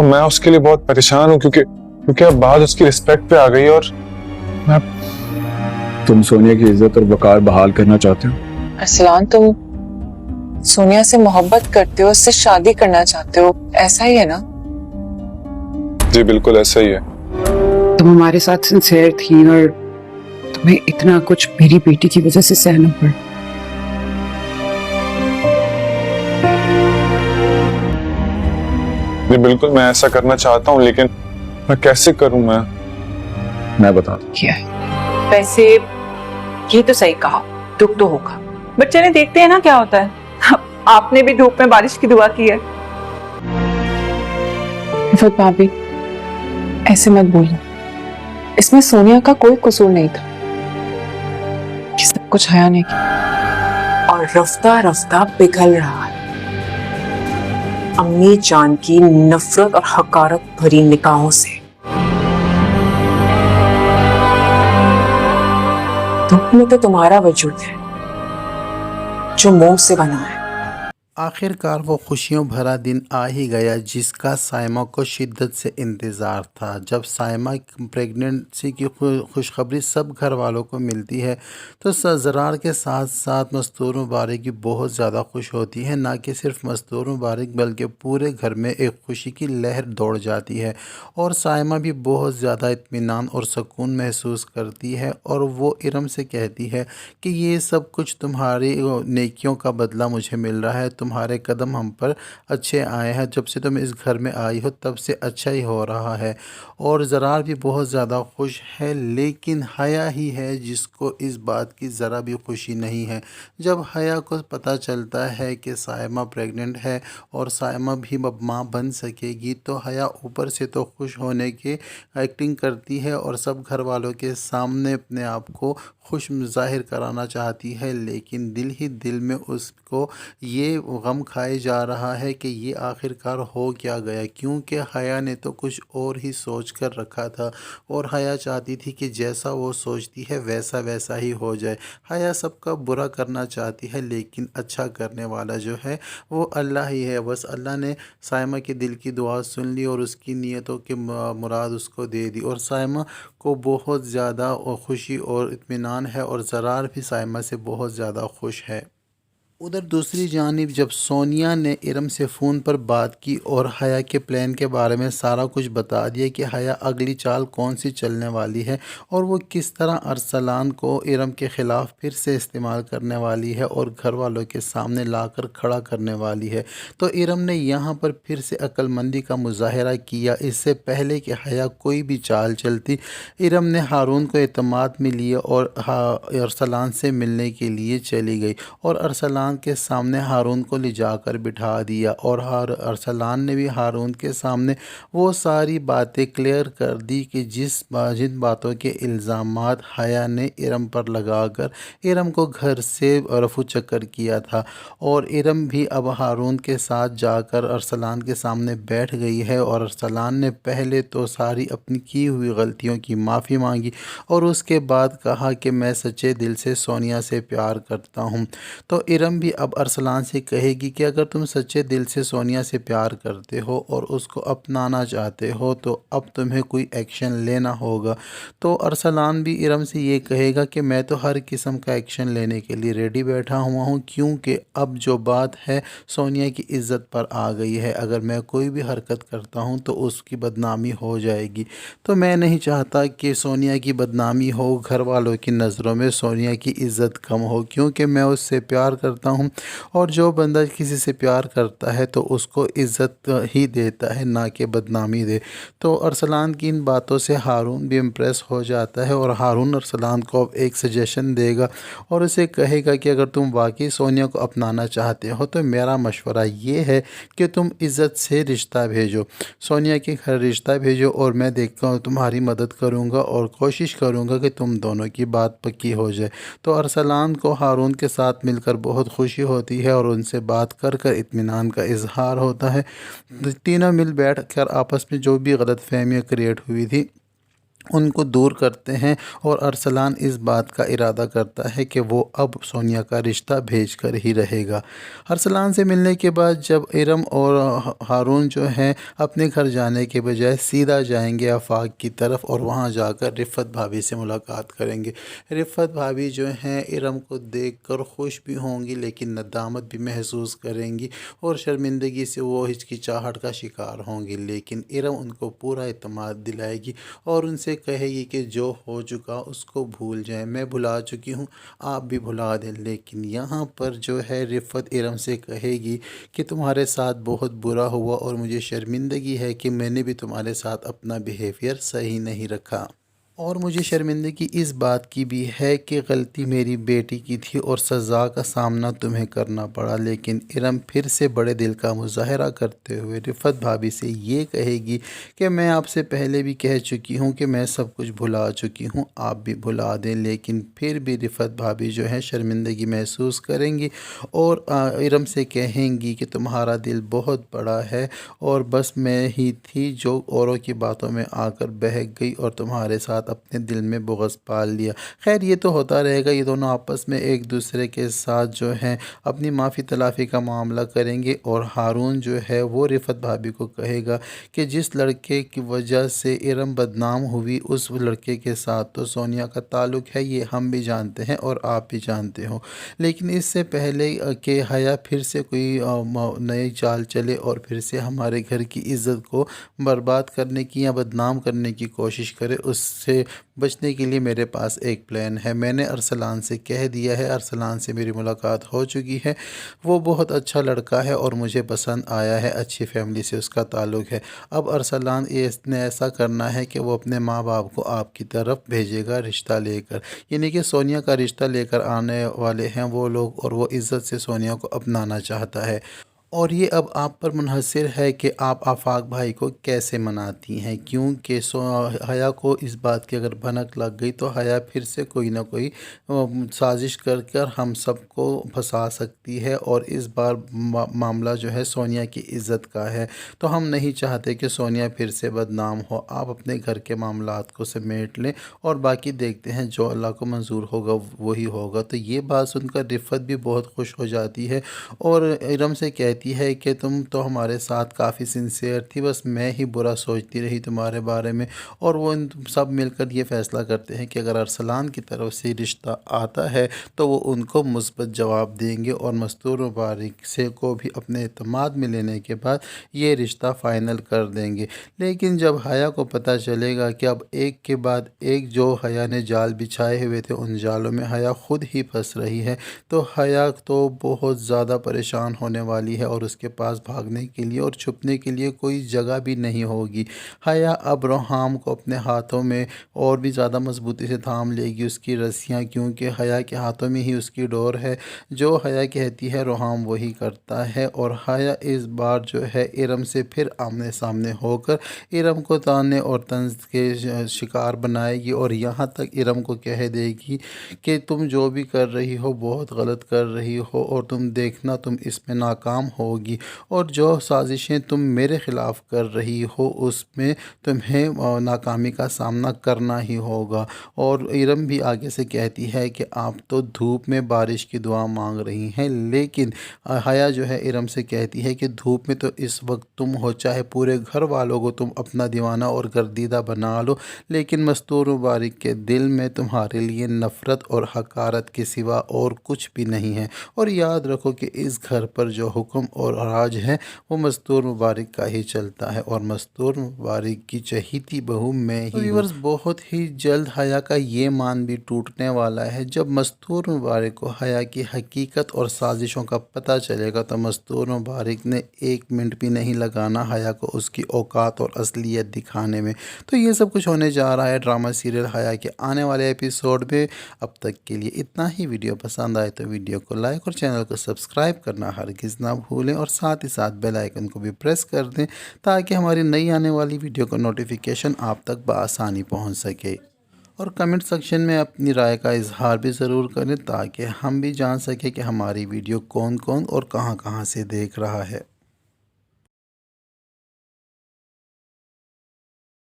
اور میں اس کے لیے بہت پریشان ہوں کیونکہ اب بات اس کی رسپیکٹ پہ آ گئی اور میں تم سونیا کی عزت اور وقار بحال کرنا چاہتے ہو؟ ارسلان، تم سونیا سے محبت کرتے ہو، اس سے شادی کرنا چاہتے ہو، ایسا ہی ہے نا؟ جی بالکل ایسا ہی ہے. تم ہمارے ساتھ سنسیئر تھی اور تمہیں اتنا کچھ میری بیٹی کی وجہ سے سہنا پڑا. جی بالکل میں ایسا کرنا چاہتا ہوں، لیکن میں کیسے کروں؟ میں بتا دوں. کیا ہے؟ ویسے یہ تو صحیح کہا، دکھ تو ہوگا، بٹ چلیں دیکھتے ہیں نا کیا ہوتا ہے. آپ نے بھی دھوپ میں بارش کی دعا کی ہے. رفعت بھابی، ایسے مت بولو، اس میں سونیا کا کوئی قصور نہیں تھا، یہ سب کچھ حیا نے کیا اور رفتہ رفتہ پگھل رہا ہے امی جان کی نفرت اور حقارت بھری نگاہوں سے. دکھ میں تو تمہارا وجود ہے جو موم سے بنا ہے. آخر کار وہ خوشیوں بھرا دن آ ہی گیا جس کا سائمہ کو شدت سے انتظار تھا. جب سائمہ پریگننسی کی خوشخبری سب گھر والوں کو ملتی ہے تو زرار کے ساتھ ساتھ مستور مبارک بھی بہت زیادہ خوش ہوتی ہے. نہ کہ صرف مستور مبارک بلکہ پورے گھر میں ایک خوشی کی لہر دوڑ جاتی ہے اور سائمہ بھی بہت زیادہ اطمینان اور سکون محسوس کرتی ہے اور وہ ارم سے کہتی ہے کہ یہ سب کچھ تمہاری نیکیوں کا بدلہ مجھے مل رہا ہے. تمہارے قدم ہم پر اچھے آئے ہیں، جب سے تم اس گھر میں آئی ہو تب سے اچھا ہی ہو رہا ہے. اور زرار بھی بہت زیادہ خوش ہے، لیکن حیا ہی ہے جس کو اس بات کی ذرا بھی خوشی نہیں ہے. جب حیا کو پتہ چلتا ہے کہ سائمہ پریگننٹ ہے اور سائمہ بھی اب ماں بن سکے گی تو حیا اوپر سے تو خوش ہونے کی ایکٹنگ کرتی ہے اور سب گھر والوں کے سامنے اپنے آپ کو خوش ظاہر کرانا چاہتی ہے، لیکن دل ہی دل میں اس کو یہ غم کھائے جا رہا ہے کہ یہ آخر کار ہو کیا گیا، کیونکہ حیا نے تو کچھ اور ہی سوچ کر رکھا تھا اور حیا چاہتی تھی کہ جیسا وہ سوچتی ہے ویسا ہی ہو جائے. حیا سب کا برا کرنا چاہتی ہے لیکن اچھا کرنے والا جو ہے وہ اللہ ہی ہے. بس اللہ نے سائمہ کے دل کی دعا سن لی اور اس کی نیتوں کی مراد اس کو دے دی اور سائمہ کو بہت زیادہ خوشی اور اطمینان ہے اور زرار بھی سائمہ سے بہت زیادہ خوش ہے. ادھر دوسری جانب جب سونیا نے ارم سے فون پر بات کی اور حیا کے پلان کے بارے میں سارا کچھ بتا دیا کہ حیا اگلی چال کون سی چلنے والی ہے اور وہ کس طرح ارسلان کو ارم کے خلاف پھر سے استعمال کرنے والی ہے اور گھر والوں کے سامنے لا کر کھڑا کرنے والی ہے، تو ارم نے یہاں پر پھر سے عقل مندی کا مظاہرہ کیا. اس سے پہلے کہ حیا کوئی بھی چال چلتی، ارم نے ہارون کو اعتماد میں لیے اور ارسلان سے ملنے کے لیے چلی گئی اور ارسلان کے سامنے ہارون کو لے جا کر بٹھا دیا اور ارسلان نے بھی ہارون کے سامنے وہ ساری باتیں کلیئر کر دی کہ جن باتوں کے الزامات حیا نے ارم پر لگا کر ارم کو گھر سے رفو چکر کیا تھا. اور ارم بھی اب ہارون کے ساتھ جا کر ارسلان کے سامنے بیٹھ گئی ہے اور ارسلان نے پہلے تو ساری اپنی کی ہوئی غلطیوں کی معافی مانگی اور اس کے بعد کہا کہ میں سچے دل سے سونیا سے پیار کرتا ہوں. تو ارم بھی اب ارسلان سے کہے گی کہ اگر تم سچے دل سے سونیا سے پیار کرتے ہو اور اس کو اپنانا چاہتے ہو تو اب تمہیں کوئی ایکشن لینا ہوگا. تو ارسلان بھی ارم سے یہ کہے گا کہ میں تو ہر قسم کا ایکشن لینے کے لیے ریڈی بیٹھا ہوا ہوں، کیونکہ اب جو بات ہے سونیا کی عزت پر آ گئی ہے. اگر میں کوئی بھی حرکت کرتا ہوں تو اس کی بدنامی ہو جائے گی، تو میں نہیں چاہتا کہ سونیا کی بدنامی ہو، گھر والوں کی نظروں میں سونیا کی عزت کم ہو، کیونکہ میں اس سے پیار کرتا ہوں اور جو بندہ کسی سے پیار کرتا ہے تو اس کو عزت ہی دیتا ہے، نہ کہ بدنامی دے. تو ارسلان کی ان باتوں سے ہارون بھی امپریس ہو جاتا ہے اور ہارون ارسلان کو اب ایک سجیشن دے گا اور اسے کہے گا کہ اگر تم واقعی سونیا کو اپنانا چاہتے ہو تو میرا مشورہ یہ ہے کہ تم عزت سے رشتہ بھیجو، سونیا کے گھر رشتہ بھیجو اور میں دیکھتا ہوں تمہاری مدد کروں گا اور کوشش کروں گا کہ تم دونوں کی بات پکی ہو جائے. تو ارسلان کو ہارون کے ساتھ مل کر بہت خوشی ہوتی ہے اور ان سے بات کر کر اطمینان کا اظہار ہوتا ہے. تینوں مل بیٹھ کر آپس میں جو بھی غلط فہمیاں کریٹ ہوئی تھی ان کو دور کرتے ہیں اور ارسلان اس بات کا ارادہ کرتا ہے کہ وہ اب سونیا کا رشتہ بھیج کر ہی رہے گا۔ ارسلان سے ملنے کے بعد جب ارم اور ہارون جو ہیں اپنے گھر جانے کے بجائے سیدھا جائیں گے آفاق کی طرف اور وہاں جا کر رفت بھابھی سے ملاقات کریں گے۔ رفت بھابھی جو ہیں ارم کو دیکھ کر خوش بھی ہوں گی لیکن ندامت بھی محسوس کریں گی اور شرمندگی سے وہ ہچکچاہٹ کا شکار ہوں گی، لیکن ارم ان کو پورا اعتماد دلائے گی اور ان سے کہے گی کہ جو ہو چکا اس کو بھول جائیں، میں بھلا چکی ہوں، آپ بھی بھلا دیں۔ لیکن یہاں پر جو ہے رفت ارم سے کہے گی کہ تمہارے ساتھ بہت برا ہوا اور مجھے شرمندگی ہے کہ میں نے بھی تمہارے ساتھ اپنا بیہیویئر صحیح نہیں رکھا، اور مجھے شرمندگی اس بات کی بھی ہے کہ غلطی میری بیٹی کی تھی اور سزا کا سامنا تمہیں کرنا پڑا۔ لیکن ارم پھر سے بڑے دل کا مظاہرہ کرتے ہوئے رفت بھابھی سے یہ کہے گی کہ میں آپ سے پہلے بھی کہہ چکی ہوں کہ میں سب کچھ بھلا چکی ہوں، آپ بھی بھلا دیں۔ لیکن پھر بھی رفت بھابھی جو ہے شرمندگی محسوس کریں گی اور ارم سے کہیں گی کہ تمہارا دل بہت بڑا ہے اور بس میں ہی تھی جو اوروں کی باتوں میں آ کر بہک گئی اور تمہارے ساتھ اپنے دل میں بغض پال لیا۔ خیر یہ تو ہوتا رہے گا، یہ دونوں آپس میں ایک دوسرے کے ساتھ جو ہیں اپنی معافی تلافی کا معاملہ کریں گے، اور ہارون جو ہے وہ رفت بھابھی کو کہے گا کہ جس لڑکے کی وجہ سے ارم بدنام ہوئی اس لڑکے کے ساتھ تو سونیا کا تعلق ہے، یہ ہم بھی جانتے ہیں اور آپ بھی جانتے ہو، لیکن اس سے پہلے کہ حیا پھر سے کوئی نئی چال چلے اور پھر سے ہمارے گھر کی عزت کو برباد کرنے کی یا بدنام کرنے کی کوشش کرے، اس سے بچنے کے لیے میرے پاس ایک پلان ہے۔ میں نے ارسلان سے کہہ دیا ہے، ارسلان سے میری ملاقات ہو چکی ہے، وہ بہت اچھا لڑکا ہے اور مجھے پسند آیا ہے، اچھی فیملی سے اس کا تعلق ہے۔ اب ارسلان نے ایسا کرنا ہے کہ وہ اپنے ماں باپ کو آپ کی طرف بھیجے گا رشتہ لے کر، یعنی کہ سونیا کا رشتہ لے کر آنے والے ہیں وہ لوگ، اور وہ عزت سے سونیا کو اپنانا چاہتا ہے، اور یہ اب آپ پر منحصر ہے کہ آپ آفاق بھائی کو کیسے مناتی ہیں، کیونکہ حیا کو اس بات کی اگر بھنک لگ گئی تو حیا پھر سے کوئی نہ کوئی سازش کر کر ہم سب کو پھنسا سکتی ہے، اور اس بار معاملہ جو ہے سونیا کی عزت کا ہے، تو ہم نہیں چاہتے کہ سونیا پھر سے بدنام ہو۔ آپ اپنے گھر کے معاملات کو سمیٹ لیں اور باقی دیکھتے ہیں جو اللہ کو منظور ہوگا وہی ہوگا۔ تو یہ بات سن کر رفت بھی بہت خوش ہو جاتی ہے اور ارم سے کہتی ہے کہ تم تو ہمارے ساتھ کافی سنسیئر تھی، بس میں ہی برا سوچتی رہی تمہارے بارے میں، اور وہ سب مل کر یہ فیصلہ کرتے ہیں کہ اگر ارسلان کی طرف سے رشتہ آتا ہے تو وہ ان کو مثبت جواب دیں گے، اور مستور مبارک سے کو بھی اپنے اعتماد میں لینے کے بعد یہ رشتہ فائنل کر دیں گے۔ لیکن جب حیا کو پتہ چلے گا کہ اب ایک کے بعد ایک جو حیا نے جال بچھائے ہوئے تھے ان جالوں میں حیا خود ہی پھنس رہی ہے، تو حیا تو بہت زیادہ پریشان ہونے والی ہے اور اس کے پاس بھاگنے کے لیے اور چھپنے کے لیے کوئی جگہ بھی نہیں ہوگی۔ حیا اب روحام کو اپنے ہاتھوں میں اور بھی زیادہ مضبوطی سے تھام لے گی، اس کی رسیاں، کیونکہ حیا کے ہاتھوں میں ہی اس کی ڈور ہے، جو حیا کہتی ہے روحام وہی کرتا ہے، اور حیا اس بار جو ہے ارم سے پھر آمنے سامنے ہو کر ارم کو تانے اور طنز کے شکار بنائے گی، اور یہاں تک ارم کو کہہ دے گی کہ تم جو بھی کر رہی ہو بہت غلط کر رہی ہو، اور تم دیکھنا تم اس میں ناکام ہوگی، اور جو سازشیں تم میرے خلاف کر رہی ہو اس میں تمہیں ناکامی کا سامنا کرنا ہی ہوگا۔ اور ارم بھی آگے سے کہتی ہے کہ آپ تو دھوپ میں بارش کی دعا مانگ رہی ہیں، لیکن حیا جو ہے ارم سے کہتی ہے کہ دھوپ میں تو اس وقت تم ہو، چاہے پورے گھر والوں کو تم اپنا دیوانہ اور گردیدہ بنا لو، لیکن مستور مبارک کے دل میں تمہارے لیے نفرت اور حقارت کے سوا اور کچھ بھی نہیں ہے، اور یاد رکھو کہ اس گھر پر جو حکم اور راج ہے وہ مستور مبارک کا ہی چلتا ہے، اور مستور مبارک کی چہیتی بہو میں ہی ہوں۔ بہت ہی جلد حیا کا یہ مان بھی ٹوٹنے والا ہے۔ جب مستور مبارک کو حیا کی حقیقت اور سازشوں کا پتہ چلے گا تو مستور مبارک نے ایک منٹ بھی نہیں لگانا حیا کو اس کی اوقات اور اصلیت دکھانے میں۔ تو یہ سب کچھ ہونے جا رہا ہے ڈرامہ سیریل حیا کے آنے والے ایپیسوڈ میں۔ اب تک کے لیے اتنا ہی۔ ویڈیو پسند آئے تو ویڈیو کو لائک اور چینل کو سبسکرائب کرنا ہرگز نہ بھولیں، اور ساتھ ہی ساتھ بیل آئیکن کو بھی پریس کر دیں تاکہ ہماری نئی آنے والی ویڈیو کا نوٹیفیکیشن آپ تک بآسانی پہنچ سکے، اور کمنٹ سیکشن میں اپنی رائے کا اظہار بھی ضرور کریں تاکہ ہم بھی جان سکیں کہ ہماری ویڈیو کون کون اور کہاں کہاں سے دیکھ رہا ہے۔